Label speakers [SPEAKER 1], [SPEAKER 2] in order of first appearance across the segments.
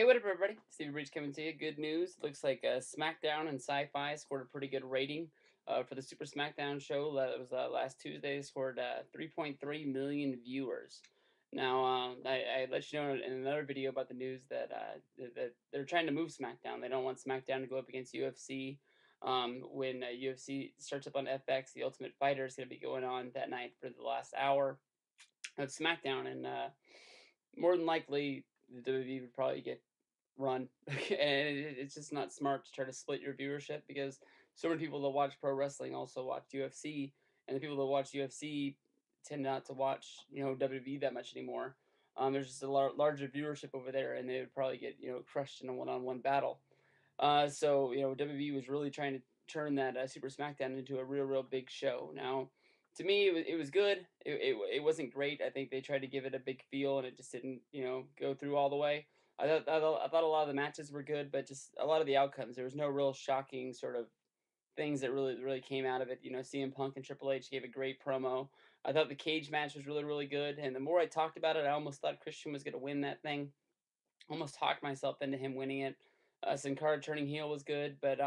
[SPEAKER 1] Hey, what up, everybody? Stevie Breech coming to you. Good news. Looks like SmackDown and Sci-Fi scored a pretty good rating for the Super Smackdown show. That was last Tuesday. They scored 3.3 million viewers. Now, I let you know in another video about the news that that they're trying to move SmackDown. They don't want SmackDown to go up against UFC. When UFC starts up on FX, the Ultimate Fighter is going to be going on that night for the last hour of SmackDown, and more than likely the WWE would probably get run, and it's just not smart to try to split your viewership because so many people that watch pro wrestling also watch UFC, and the people that watch UFC tend not to watch WWE that much anymore. There's just a larger viewership over there, and they would probably get crushed in a one-on-one battle. So WWE was really trying to turn that Super SmackDown into a real big show. Now, to me, it was good. It wasn't great. I think they tried to give it a big feel, and it just didn't go through all the way. I thought a lot of the matches were good, but just a lot of the outcomes. There was no real shocking sort of things that really came out of it. CM Punk and Triple H gave a great promo. I thought the cage match was really good, and the more I talked about it, I almost thought Christian was going to win that thing. Almost talked myself into him winning it. Sin Cara turning heel was good, but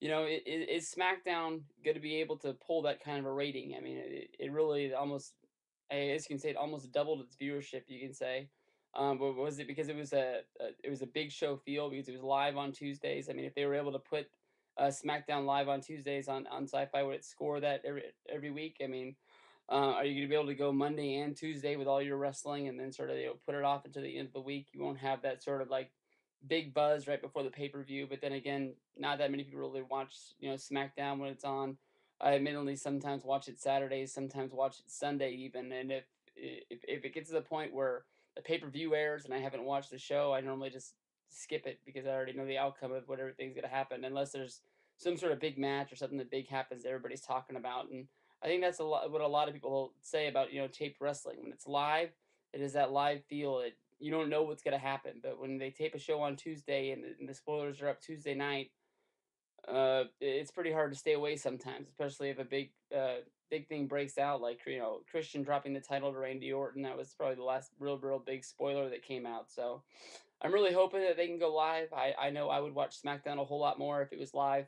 [SPEAKER 1] is SmackDown going to be able to pull that kind of a rating? I mean, it really almost, I guess you can say, it almost doubled its viewership. You can say, but was it because it was a big show feel because it was live on Tuesdays? I mean, if they were able to put SmackDown live on Tuesdays on Sci-Fi, would it score that every week? I mean, are you going to be able to go Monday and Tuesday with all your wrestling, and then sort of put it off until the end of the week? You won't have that sort of like big buzz right before the pay per view. But then again, not that many people really watch SmackDown when it's on. I admittedly sometimes watch it Saturdays, sometimes watch it Sunday even. And if it gets to the point where the pay per view airs and I haven't watched the show, I normally just skip it because I already know the outcome of what everything's gonna happen, unless there's some sort of big match or something that big happens that everybody's talking about. And I think that's what a lot of people say about taped wrestling. When it's live, it is that live feel. You don't know what's gonna happen, but when they tape a show on Tuesday and the spoilers are up Tuesday night, it's pretty hard to stay away sometimes, especially if a big thing breaks out, like Christian dropping the title to Randy Orton. That was probably the last real big spoiler that came out. So I'm really hoping that they can go live. I know I would watch SmackDown a whole lot more if it was live,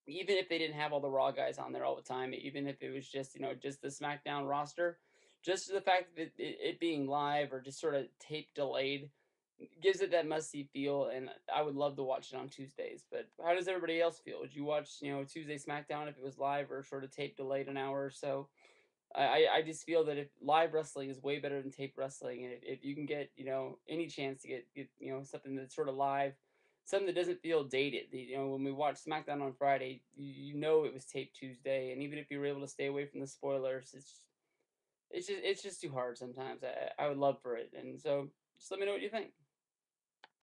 [SPEAKER 1] even if they didn't have all the Raw guys on there all the time, even if it was just just the SmackDown roster, just the fact that it being live or just sort of tape delayed gives it that must see feel, and I would love to watch it on Tuesdays. But how does everybody else feel? Would you watch Tuesday SmackDown if it was live or sort of tape delayed an hour or so? I just feel that if live wrestling is way better than tape wrestling, and if you can get any chance to get something that's sort of live, something that doesn't feel dated. When we watched SmackDown on Friday, you know it was taped Tuesday, and even if you were able to stay away from the spoilers, it's just too hard sometimes. I would love for it, and so just let me know what you think.